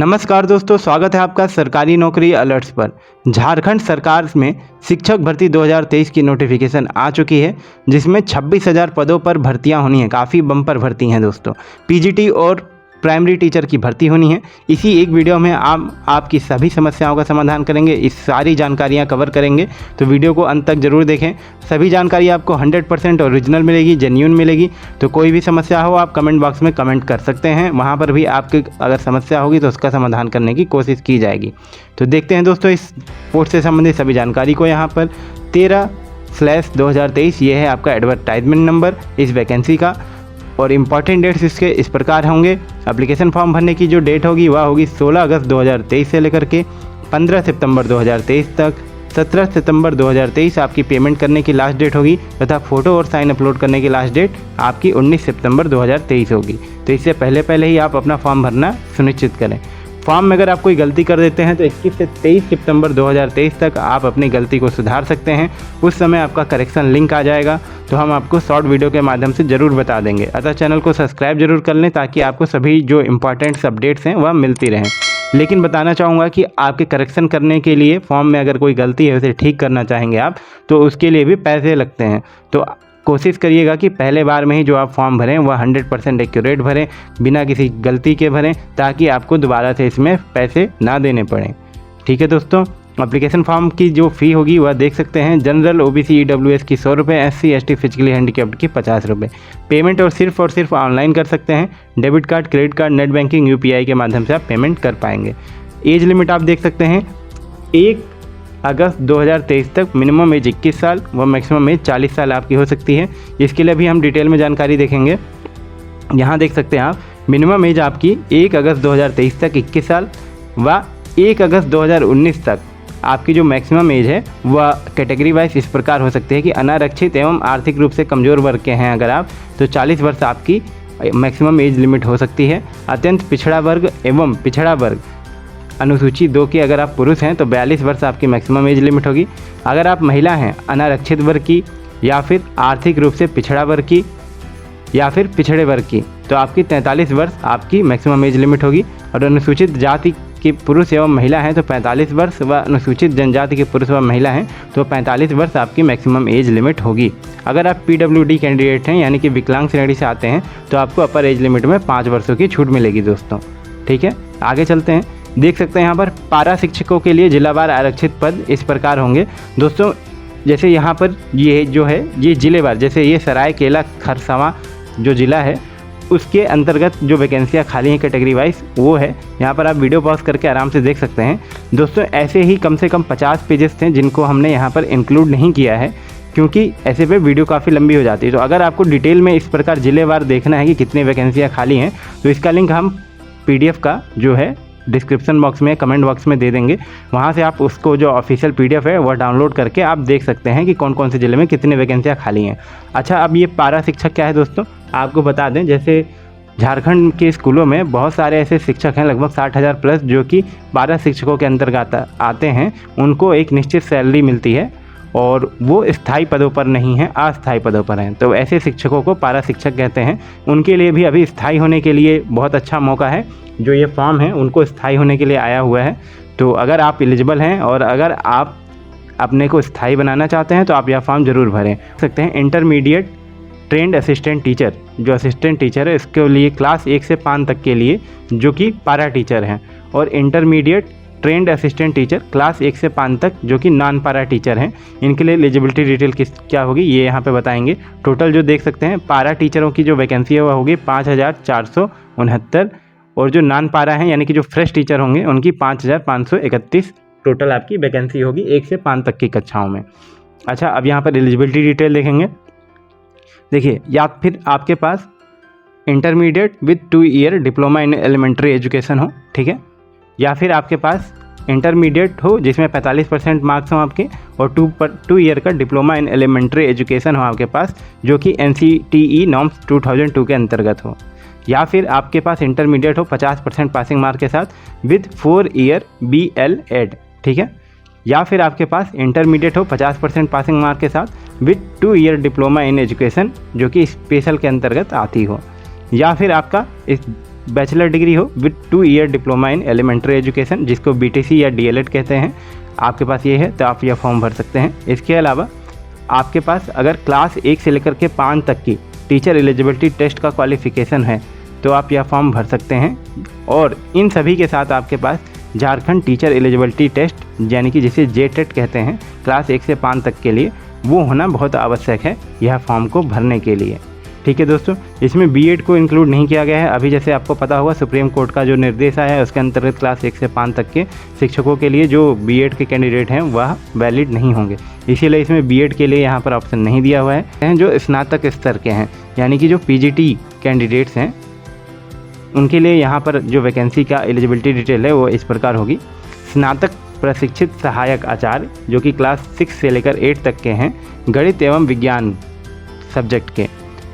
नमस्कार दोस्तों, स्वागत है आपका सरकारी नौकरी अलर्ट्स पर। झारखंड सरकार में शिक्षक भर्ती 2023 की नोटिफिकेशन आ चुकी है, जिसमें 26,000 पदों पर भर्तियां होनी है। काफ़ी बम्पर भर्ती हैं दोस्तों। पीजीटी और प्राइमरी टीचर की भर्ती होनी है। इसी एक वीडियो में आपकी सभी समस्याओं का समाधान करेंगे। इस सारी जानकारियां कवर करेंगे, तो वीडियो को अंत तक ज़रूर देखें। सभी जानकारी आपको 100% ओरिजिनल मिलेगी, जेन्युइन मिलेगी। तो कोई भी समस्या हो आप कमेंट बॉक्स में कमेंट कर सकते हैं। वहां पर भी आपकी अगर समस्या होगी तो उसका समाधान करने की कोशिश की जाएगी। तो देखते हैं दोस्तों इस पोस्ट से संबंधित सभी जानकारी को। यहाँ पर 13/2023 ये है आपका एडवर्टाइजमेंट नंबर इस वैकेंसी का। और इम्पॉर्टेंट डेट्स इसके इस प्रकार होंगे। एप्लीकेशन फॉर्म भरने की जो डेट होगी वह होगी 16 अगस्त 2023 से लेकर के 15 सितंबर 2023 तक। 17 सितंबर 2023 आपकी पेमेंट करने की लास्ट डेट होगी तथा फ़ोटो और साइन अपलोड करने की लास्ट डेट आपकी 19 सितंबर 2023 होगी। तो इससे पहले ही आप अपना फॉर्म भरना सुनिश्चित करें। फॉर्म में अगर आप कोई गलती कर देते हैं तो 21 से 23 सितंबर 2023 तक आप अपनी गलती को सुधार सकते हैं। उस समय आपका करेक्शन लिंक आ जाएगा, तो हम आपको शॉर्ट वीडियो के माध्यम से ज़रूर बता देंगे। अतः चैनल को सब्सक्राइब जरूर कर लें ताकि आपको सभी जो इम्पॉर्टेंट अपडेट्स हैं वह मिलती रहें। लेकिन बताना चाहूँगा कि आपके करेक्शन करने के लिए फॉर्म में अगर कोई गलती है उसे ठीक करना चाहेंगे आप, तो उसके लिए भी पैसे लगते हैं। तो कोशिश करिएगा कि पहले बार में ही जो आप फॉर्म भरें वह 100% एक्यूरेट भरें, बिना किसी गलती के भरें, ताकि आपको दोबारा से इसमें पैसे ना देने पड़ें। ठीक है दोस्तों, एप्लीकेशन फॉर्म की जो फ़ी होगी वह देख सकते हैं। जनरल OBC EWS की 100 रुपये, SC ST फिजिकली हैंडीकैप्ड की 50 रुपये। पेमेंट और सिर्फ ऑनलाइन कर सकते हैं। Debit card, credit card, net banking, UPI के माध्यम से आप पेमेंट कर पाएंगे। एज लिमिट आप देख सकते हैं 1 अगस्त 2023 तक मिनिमम एज 21 साल व मैक्सिमम एज 40 साल आपकी हो सकती है। इसके लिए भी हम डिटेल में जानकारी देखेंगे। यहाँ देख सकते हैं आप मिनिमम एज आपकी 1 अगस्त 2023 तक 21 साल व 1 अगस्त 2019 तक आपकी जो मैक्सिमम एज है वह कैटेगरी वाइज इस प्रकार हो सकती है कि अनारक्षित एवं आर्थिक रूप से कमज़ोर वर्ग के हैं अगर आप, तो 40 वर्ष आपकी मैक्सिमम एज लिमिट हो सकती है। अत्यंत पिछड़ा वर्ग एवं पिछड़ा वर्ग अनुसूची 2 के अगर आप पुरुष हैं तो 42 वर्ष आपकी मैक्सिमम एज लिमिट होगी। अगर आप महिला हैं अनारक्षित वर्ग की या फिर आर्थिक रूप से पिछड़ा वर्ग की या फिर पिछड़े वर्ग की, तो आपकी 43 वर्ष आपकी मैक्सिमम एज लिमिट होगी। और अनुसूचित जाति के पुरुष एवं महिला हैं तो 45 वर्ष व अनुसूचित जनजाति के पुरुष व महिला हैं तो 45 वर्ष आपकी मैक्सिमम एज लिमिट होगी। अगर आप PWD कैंडिडेट हैं यानी कि विकलांग श्रेणी से आते हैं तो आपको अपर एज लिमिट में 5 वर्षों की छूट मिलेगी दोस्तों। ठीक है, आगे चलते हैं। देख सकते हैं यहाँ पर पारा शिक्षकों के लिए जिलावार आरक्षित पद इस प्रकार होंगे दोस्तों। जैसे यहाँ पर ये जो है ये जिलेवार, जैसे ये सरायकेला खरसावां जो ज़िला है उसके अंतर्गत जो वैकेंसियाँ खाली हैं कैटेगरी वाइज वो है। यहाँ पर आप वीडियो पॉज करके आराम से देख सकते हैं दोस्तों। ऐसे ही कम से कम 50 पेजेस थे जिनको हमने यहाँ पर इंक्लूड नहीं किया है, क्योंकि ऐसे पे वीडियो काफ़ी लंबी हो जाती है। तो अगर आपको डिटेल में इस प्रकार जिलेवार देखना है कि कितनी वैकेंसियाँ खाली हैं, तो इसका लिंक हम PDF का जो है डिस्क्रिप्शन बॉक्स में, कमेंट बॉक्स में दे देंगे। वहाँ से आप उसको जो ऑफिशियल PDF है वह डाउनलोड करके आप देख सकते हैं कि कौन कौन से ज़िले में कितनी वैकेंसियाँ खाली हैं। अच्छा, अब ये पारा शिक्षक क्या है दोस्तों, आपको बता दें। जैसे झारखंड के स्कूलों में बहुत सारे ऐसे शिक्षक हैं, लगभग 60,000 प्लस, जो कि पारा शिक्षकों के अंतर्गत आते हैं। उनको एक निश्चित सैलरी मिलती है और वो स्थायी पदों पर नहीं है, अस्थायी पदों पर हैं। तो ऐसे शिक्षकों को पारा शिक्षक कहते हैं। उनके लिए भी अभी स्थायी होने के लिए बहुत अच्छा मौका है। जो ये फॉर्म है उनको स्थायी होने के लिए आया हुआ है। तो अगर आप एलिजिबल हैं और अगर आप अपने को स्थायी बनाना चाहते हैं तो आप यह फॉर्म ज़रूर भरें। सकते हैं इंटरमीडिएट ट्रेंड असिस्टेंट टीचर, जो असिस्टेंट टीचर है इसके लिए क्लास 1 से 5 तक के लिए जो कि पारा टीचर हैं, और intermediate trend assistant teacher class 1 से 5 तक जो कि नॉन पारा टीचर हैं। इनके लिए एलिजिबिलिटी डिटेल क्या होगी ये यहाँ पे बताएंगे। टोटल जो देख सकते हैं पारा टीचरों की जो वैकेंसी है वह होगी 5,469, और जो नॉन पारा हैं यानी कि जो फ्रेश टीचर होंगे उनकी 5,531 टोटल आपकी वैकेंसी होगी 1 से 5 तक की कक्षाओं में। अच्छा, अब यहाँ पर एलिजिबिलिटी डिटेल देखेंगे। देखिए, या फिर आपके पास intermediate with 2 year diploma in elementary education हो, ठीक है, या फिर आपके पास इंटरमीडिएट हो जिसमें 45% मार्क्स हों आपके, और 2 ईयर का डिप्लोमा इन एलिमेंट्री एजुकेशन हो आपके पास जो कि NCTE नॉर्म्स 2002 के अंतर्गत हो, या फिर आपके पास इंटरमीडिएट हो 50% पासिंग मार्क के साथ विद 4 ईयर BL-Ed, ठीक है, या फिर आपके पास इंटरमीडिएट हो 50% पासिंग मार्क के साथ with 2 year diploma in education जो कि स्पेशल के अंतर्गत आती हो, या फिर आपका इस बैचलर डिग्री हो with 2 year diploma in elementary education, जिसको बीटीसी या डीएलएड कहते हैं, आपके पास ये है तो आप यह फॉर्म भर सकते हैं। इसके अलावा आपके पास अगर क्लास 1 से लेकर के 5 तक की टीचर एलिजिबिलिटी टेस्ट का क्वालिफिकेशन है तो आप यह फॉर्म भर सकते हैं। और इन सभी के साथ आपके पास झारखंड टीचर एलिजिबिलिटी टेस्ट यानी कि जिसे जेटेट कहते हैं क्लास 1 से 5 तक के लिए, वो होना बहुत आवश्यक है यह फॉर्म को भरने के लिए। ठीक है दोस्तों, इसमें बीएड को इंक्लूड नहीं किया गया है। अभी जैसे आपको पता होगा सुप्रीम कोर्ट का जो निर्देश आया है उसके अंतर्गत क्लास 1 से 5 तक के शिक्षकों के लिए जो बीएड के कैंडिडेट हैं वह वैलिड नहीं होंगे, इसीलिए इसमें बीएड के लिए यहाँ पर ऑप्शन नहीं दिया हुआ है। जो स्नातक स्तर के हैं यानी कि जो पीजीटी कैंडिडेट्स हैं उनके लिए यहाँ पर जो वैकेंसी का एलिजिबिलिटी डिटेल है वो इस प्रकार होगी। स्नातक प्रशिक्षित सहायक आचार्य जो कि क्लास 6 से लेकर 8 तक के हैं, गणित एवं विज्ञान सब्जेक्ट के।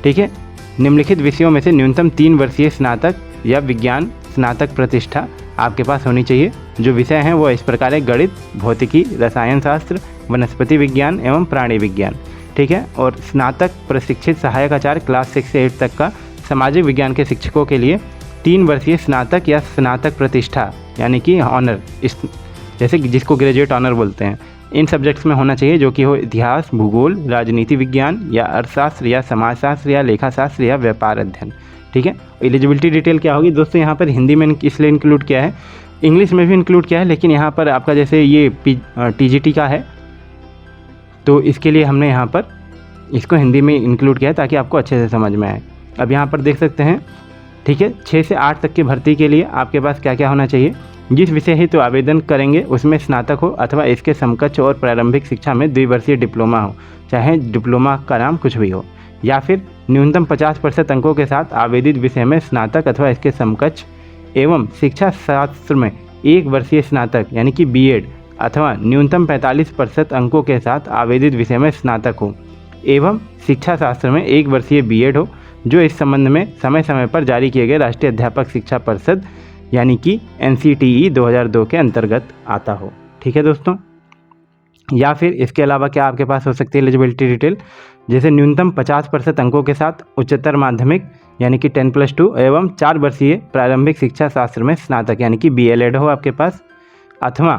ठीक है, निम्नलिखित विषयों में से न्यूनतम 3 वर्षीय स्नातक या विज्ञान स्नातक प्रतिष्ठा आपके पास होनी चाहिए। जो विषय हैं वो इस प्रकार है: गणित, भौतिकी, रसायन शास्त्र, वनस्पति विज्ञान एवं प्राणी विज्ञान। ठीक है, और स्नातक प्रशिक्षित सहायक आचार्य क्लास 6 से 8 तक का सामाजिक विज्ञान के शिक्षकों के लिए 3 वर्षीय स्नातक या स्नातक प्रतिष्ठा यानी कि ऑनर, जैसे जिसको ग्रेजुएट ऑनर बोलते हैं, इन सब्जेक्ट्स में होना चाहिए, जो कि हो इतिहास, भूगोल, राजनीति विज्ञान या अर्थशास्त्र या समाजशास्त्र या लेखाशास्त्र या व्यापार अध्ययन। ठीक है, एलिजिबिलिटी डिटेल क्या होगी दोस्तों, यहाँ पर हिंदी में इसलिए इंक्लूड किया है, इंग्लिश में भी इंक्लूड किया है, लेकिन यहाँ पर आपका जैसे ये टीजीटी का है तो इसके लिए हमने यहाँ पर इसको हिंदी में इंक्लूड किया है ताकि आपको अच्छे से समझ में आए। अब यहाँ पर देख सकते हैं। ठीक है, 6 से 8 तक की भर्ती के लिए आपके पास क्या क्या होना चाहिए। जिस विषय हेतु आवेदन करेंगे उसमें स्नातक हो अथवा इसके समकक्ष और प्रारंभिक शिक्षा में 2 वर्षीय डिप्लोमा हो, चाहे डिप्लोमा का नाम कुछ भी हो, या फिर न्यूनतम 50% अंकों के साथ आवेदित विषय में स्नातक अथवा इसके समकक्ष एवं शिक्षा शास्त्र में 1 वर्षीय स्नातक यानी कि बीएड अथवा न्यूनतम 45% अंकों के साथ आवेदित विषय में स्नातक हो एवं शिक्षा शास्त्र में 1 वर्षीय बीएड हो, जो इस संबंध में समय समय पर जारी किए गए राष्ट्रीय अध्यापक शिक्षा परिषद यानी कि NCTE 2002 के अंतर्गत आता हो। ठीक है दोस्तों, या फिर इसके अलावा क्या आपके पास हो सकती है एलिजिबिलिटी डिटेल, जैसे न्यूनतम 50% अंकों के साथ उच्चतर माध्यमिक यानी कि 10+2 एवं 4 वर्षीय प्रारंभिक शिक्षा शास्त्र में स्नातक यानी कि BLED हो आपके पास, अथवा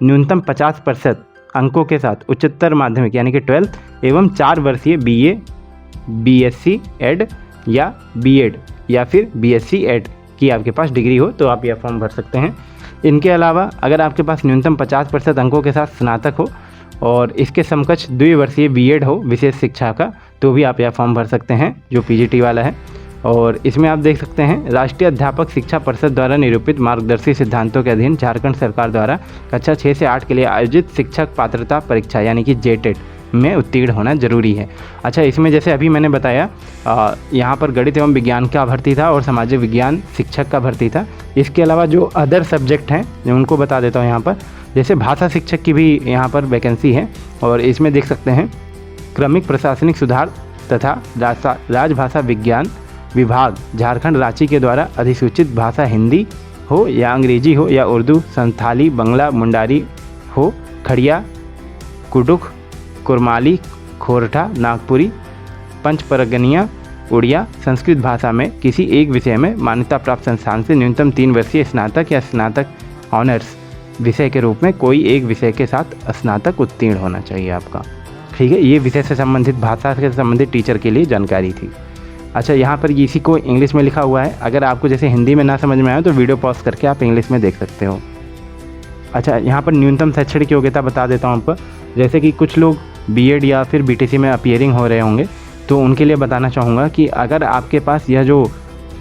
न्यूनतम 50% अंकों के साथ उच्चतर माध्यमिक यानी कि 12 एवं 4 वर्षीय BA, BSc एड या BEd या फिर BSc एड की आपके पास डिग्री हो तो आप यह फॉर्म भर सकते हैं। इनके अलावा अगर आपके पास न्यूनतम 50% अंकों के साथ स्नातक हो और इसके समकक्ष 2 वर्षीय बीएड हो विशेष शिक्षा का, तो भी आप यह फॉर्म भर सकते हैं जो पीजीटी वाला है। और इसमें आप देख सकते हैं राष्ट्रीय अध्यापक शिक्षा परिषद द्वारा निरूपित मार्गदर्शी सिद्धांतों के अधीन झारखंड सरकार द्वारा कक्षा 6 से 8 के लिए आयोजित शिक्षक पात्रता परीक्षा यानी कि जेटेट में उत्तीर्ण होना जरूरी है। अच्छा, इसमें जैसे अभी मैंने बताया यहाँ पर गणित एवं विज्ञान का भर्ती था और सामाजिक विज्ञान शिक्षक का भर्ती था। इसके अलावा जो अदर सब्जेक्ट हैं उनको बता देता हूँ यहाँ पर, जैसे भाषा शिक्षक की भी यहाँ पर वैकेंसी है और इसमें देख सकते हैं क्रमिक प्रशासनिक सुधार तथा राजभाषा विज्ञान विभाग झारखंड रांची के द्वारा अधिसूचित भाषा हिंदी हो या अंग्रेजी हो या उर्दू, संथाली, बंगला, मुंडारी हो, खड़िया, कुडुख, कुरमाली, खोरठा, नागपुरी, पंचपरगनिया, उड़िया, संस्कृत भाषा में किसी एक विषय में मान्यता प्राप्त संस्थान से न्यूनतम 3 वर्षीय स्नातक या स्नातक ऑनर्स विषय के रूप में कोई एक विषय के साथ स्नातक उत्तीर्ण होना चाहिए आपका। ठीक है, ये विषय से संबंधित भाषा से संबंधित टीचर के लिए जानकारी थी। अच्छा, यहाँ पर इसी को इंग्लिश में लिखा हुआ है, अगर आपको जैसे हिंदी में ना समझ में आए तो वीडियो पॉज करके आप इंग्लिश में देख सकते हो। अच्छा, यहाँ पर न्यूनतम शैक्षणिक योग्यता बता देता हूँ आपको, जैसे कि कुछ लोग बीएड या फिर बीटीसी में अपीयरिंग हो रहे होंगे तो उनके लिए बताना चाहूँगा कि अगर आपके पास यह जो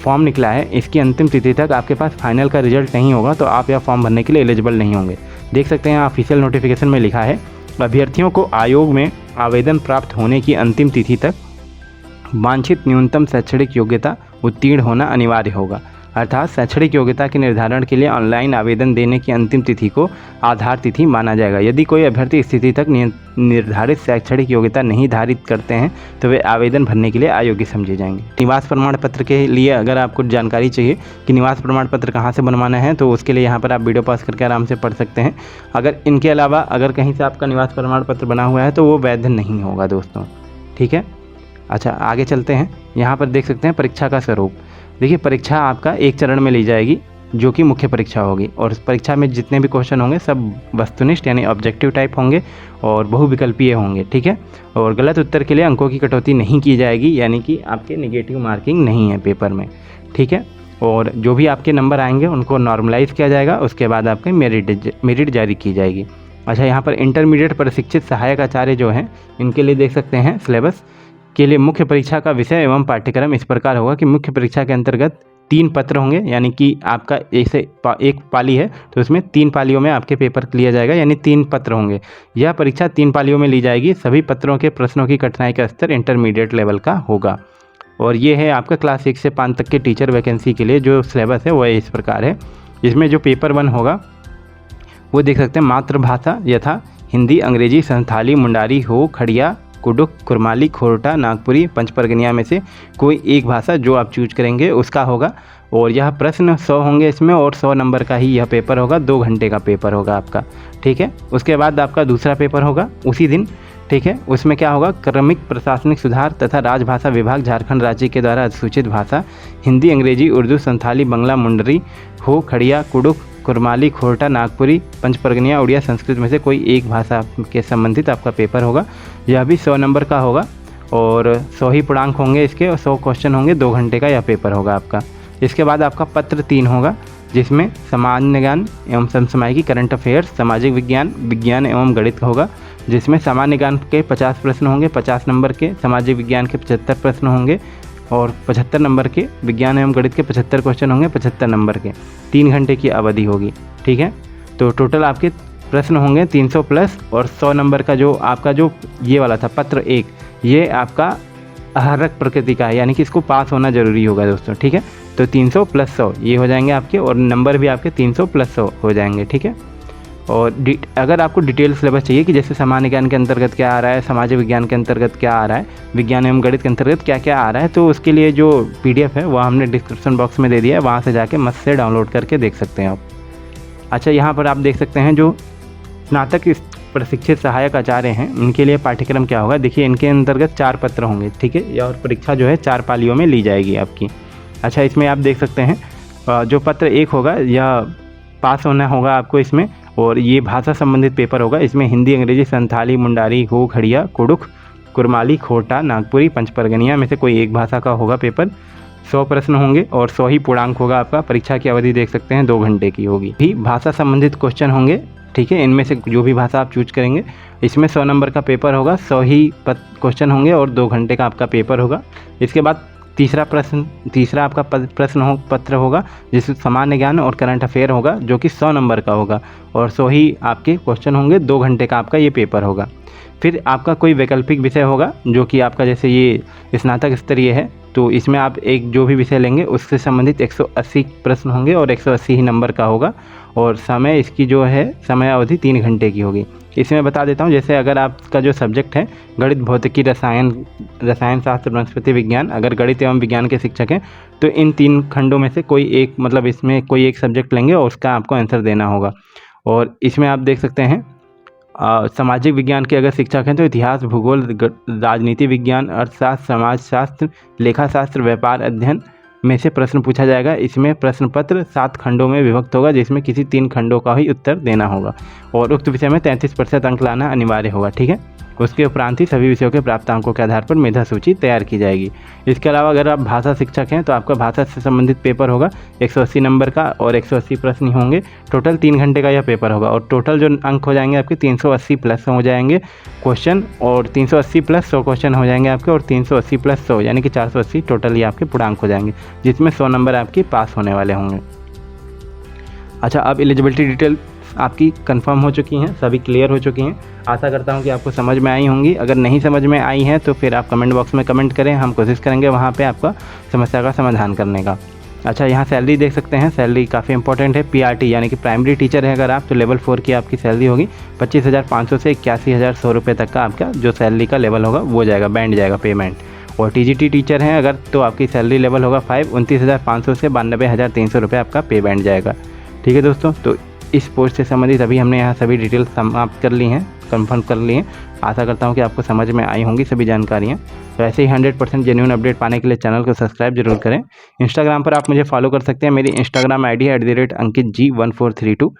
फॉर्म निकला है इसकी अंतिम तिथि तक आपके पास फाइनल का रिजल्ट नहीं होगा तो आप यह फॉर्म भरने के लिए एलिजिबल नहीं होंगे। देख सकते हैं ऑफिशियल नोटिफिकेशन में लिखा है, अभ्यर्थियों को आयोग में आवेदन प्राप्त होने की अंतिम तिथि तक वांछित न्यूनतम शैक्षणिक योग्यता उत्तीर्ण होना अनिवार्य होगा। अर्थात शैक्षणिक योग्यता के निर्धारण के लिए ऑनलाइन आवेदन देने की अंतिम तिथि को आधार तिथि माना जाएगा। यदि कोई अभ्यर्थी स्थिति तक निर्धारित शैक्षणिक योग्यता नहीं धारित करते हैं तो वे आवेदन भरने के लिए अयोग्य समझे जाएंगे। निवास प्रमाण पत्र के लिए अगर आपको जानकारी चाहिए कि निवास प्रमाण पत्र कहाँ से बनवाना है तो उसके लिए यहाँ पर आप वीडियो पॉज करके आराम से पढ़ सकते हैं। अगर इनके अलावा अगर कहीं से आपका निवास प्रमाण पत्र बना हुआ है तो वो वैध नहीं होगा दोस्तों। ठीक है, अच्छा आगे चलते हैं। यहाँ पर देख सकते हैं परीक्षा का स्वरूप। देखिए परीक्षा आपका एक चरण में ली जाएगी जो कि मुख्य परीक्षा होगी, और इस परीक्षा में जितने भी क्वेश्चन होंगे सब वस्तुनिष्ठ यानी ऑब्जेक्टिव टाइप होंगे और बहुविकल्पीय होंगे, ठीक है। और गलत उत्तर के लिए अंकों की कटौती नहीं की जाएगी, यानी कि आपके नेगेटिव मार्किंग नहीं है पेपर में, ठीक है। और जो भी आपके नंबर आएंगे उनको नॉर्मलाइज किया जाएगा, उसके बाद आपके मेरिट जारी की जाएगी। अच्छा, यहाँ पर इंटरमीडिएट प्रशिक्षित सहायक आचार्य जो हैं इनके लिए देख सकते हैं सिलेबस के लिए मुख्य परीक्षा का विषय एवं पाठ्यक्रम इस प्रकार होगा कि मुख्य परीक्षा के अंतर्गत 3 पत्र होंगे, यानी कि आपका ऐसे एक पाली है तो उसमें 3 पालियों में आपके पेपर लिया जाएगा, यानी 3 पत्र होंगे। यह परीक्षा 3 पालियों में ली जाएगी। सभी पत्रों के प्रश्नों की कठिनाई का स्तर इंटरमीडिएट लेवल का होगा। और ये है आपका क्लास 1 से 5 तक के टीचर वैकेंसी के लिए जो सिलेबस है वह इस प्रकार है। इसमें जो पेपर 1 होगा वो देख सकते हैं मातृभाषा यथा हिंदी, अंग्रेजी, संथाली, मुंडारी, हो, खड़िया, कुडुख, कुरमाली, खोरटा, नागपुरी, पंचपरगनिया में से कोई एक भाषा जो आप चूज करेंगे उसका होगा। और यह प्रश्न 100 होंगे इसमें, और 100 नंबर का ही यह पेपर होगा। 2 घंटे का पेपर होगा आपका, ठीक है। उसके बाद आपका दूसरा पेपर होगा उसी दिन, ठीक है। उसमें क्या होगा, क्रमिक प्रशासनिक सुधार तथा राजभाषा विभाग झारखंड राज्य के द्वारा अधिसूचित भाषा हिंदी, अंग्रेजी, उर्दू, संथाली, बंगला, मुंडरी, हो, खड़िया, कुडुख, कुरमाली, खोरटा, नागपुरी, पंचपरगनिया, उड़िया, संस्कृत में से कोई एक भाषा के संबंधित आपका पेपर होगा। यह भी 100 नंबर का होगा और 100 ही पूर्णांक होंगे इसके, और 100 क्वेश्चन होंगे। 2 घंटे का यह पेपर होगा आपका। इसके बाद आपका पत्र 3 होगा जिसमें सामान्य ज्ञान एवं समसामयिकी, करंट अफेयर्स, सामाजिक विज्ञान, विज्ञान एवं गणित होगा, जिसमें सामान्य ज्ञान के 50 प्रश्न होंगे 50 नंबर के, सामाजिक विज्ञान के 75 प्रश्न होंगे और 75 नंबर के, विज्ञान एवं गणित के 75 क्वेश्चन होंगे 75 नंबर के। 3 घंटे की अवधि होगी, ठीक है। तो टोटल आपके प्रश्न होंगे 300 प्लस, और 100 नंबर का जो आपका जो ये वाला था पत्र 1, ये आपका आहारक प्रकृति का है, यानी कि इसको पास होना जरूरी होगा दोस्तों, ठीक है। तो 300 प्लस 100 ये हो जाएंगे आपके, और नंबर भी आपके 300 प्लस 100 हो जाएंगे, ठीक है। और अगर आपको डिटेल सिलेबस चाहिए कि जैसे सामान्य ज्ञान के अंतर्गत क्या आ रहा है, सामाजिक विज्ञान के अंतर्गत क्या आ रहा है, विज्ञान एवं गणित के अंतर्गत क्या क्या आ रहा है, तो उसके लिए जो PDF है वह हमने डिस्क्रिप्शन बॉक्स में दे दिया है, वहाँ से जाके मस्त से डाउनलोड करके देख सकते हैं आप। अच्छा, यहाँ पर आप देख सकते हैं जो स्नातक प्रशिक्षित सहायक आचार्य हैं उनके लिए पाठ्यक्रम क्या होगा। देखिए इनके अंतर्गत 4 पत्र होंगे, ठीक है, और परीक्षा जो है 4 पालियों में ली जाएगी आपकी। अच्छा, इसमें आप देख सकते हैं जो पत्र 1 होगा यह पास होना होगा आपको इसमें, और ये भाषा संबंधित पेपर होगा। इसमें हिंदी, अंग्रेजी, संथाली, मुंडारी, हो, खड़िया, कुडुख, कुरमाली, खोरटा, नागपुरी, पंचपरगनिया में से कोई एक भाषा का होगा पेपर। 100 प्रश्न होंगे और 100 ही पूर्णांक होगा आपका। परीक्षा की अवधि देख सकते हैं 2 घंटे की होगी। भी भाषा संबंधित क्वेश्चन होंगे, ठीक है, इनमें से जो भी भाषा आप चूज करेंगे। इसमें 100 नंबर का पेपर होगा, 100 ही क्वेश्चन होंगे और 2 घंटे का आपका पेपर होगा। इसके बाद तीसरा आपका प्रश्न पत्र होगा जिसमें सामान्य ज्ञान और करंट अफेयर होगा, जो कि 100 नंबर का होगा और 100 ही आपके क्वेश्चन होंगे। 2 घंटे का आपका ये पेपर होगा। फिर आपका कोई वैकल्पिक विषय होगा जो कि आपका जैसे ये स्नातक स्तरीय है, तो इसमें आप एक जो भी विषय लेंगे उससे संबंधित 180 प्रश्न होंगे और 180 ही नंबर का होगा, और समय इसकी जो है समय अवधि 3 घंटे की होगी। इसमें बता देता हूँ, जैसे अगर आपका जो सब्जेक्ट है गणित, भौतिकी, रसायन शास्त्र, वनस्पति विज्ञान, अगर गणित एवं विज्ञान के शिक्षक हैं तो इन 3 खंडों में से कोई एक, मतलब इसमें कोई एक सब्जेक्ट लेंगे और उसका आपको आंसर देना होगा। और इसमें आप देख सकते हैं सामाजिक विज्ञान के अगर शिक्षक हैं तो इतिहास, भूगोल, राजनीति विज्ञान, अर्थशास्त्र, समाजशास्त्र, लेखाशास्त्र, व्यापार अध्ययन में से प्रश्न पूछा जाएगा। इसमें प्रश्न पत्र 7 खंडों में विभक्त होगा, जिसमें किसी 3 खंडों का ही उत्तर देना होगा और उक्त विषय में 33% अंक लाना अनिवार्य होगा, ठीक है। उसके उपरांत ही सभी विषयों के प्राप्त अंकों के आधार पर मेधा सूची तैयार की जाएगी। इसके अलावा अगर आप भाषा शिक्षक हैं तो आपका भाषा से संबंधित पेपर होगा 180 नंबर का और 180 प्रश्न होंगे। टोटल 3 घंटे का यह पेपर होगा और टोटल जो अंक हो जाएंगे आपके 380 प्लस हो जाएंगे क्वेश्चन, और 380 प्लस 100 क्वेश्चन हो जाएंगे आपके, और 380 प्लस 100 यानी कि 480 टोटल ही आपके पूर्णांक हो जाएंगे, जिसमें 100 नंबर आपके पास होने वाले होंगे। अच्छा, अब एलिजिबिलिटी डिटेल आपकी कंफर्म हो चुकी हैं, सभी क्लियर हो चुकी हैं। आशा करता हूं कि आपको समझ में आई होंगी। अगर नहीं समझ में आई हैं तो फिर आप कमेंट बॉक्स में कमेंट करें, हम कोशिश करेंगे वहां पे आपका समस्या का समाधान करने का। अच्छा, यहाँ सैलरी देख सकते हैं, सैलरी काफ़ी इंपॉर्टेंट है। PRT यानी कि प्राइमरी टीचर है अगर आप, तो लेवल 4 की आपकी सैलरी होगी 25,500 से 81,100 रुपये तक का आपका जो सैलरी का लेवल होगा वो जाएगा, बैंड जाएगा पेमेंट। और TGT टीचर हैं अगर तो आपकी सैलरी लेवल होगा 5, 29,500 से 92,300 रुपये आपका पे बैंड जाएगा, ठीक है दोस्तों। तो इस पोस्ट से संबंधित अभी हमने यहाँ सभी डिटेल्स समाप्त कर ली हैं। कंफर्म कर लिए। आशा करता हूँ कि आपको समझ में आई होंगी सभी जानकारियाँ। तो ऐसे ही 100% जेन्युइन अपडेट पाने के लिए चैनल को सब्सक्राइब जरूर करें। इंस्टाग्राम पर आप मुझे फॉलो कर सकते हैं। मेरी इंस्टाग्राम ID है @AnkitG1432।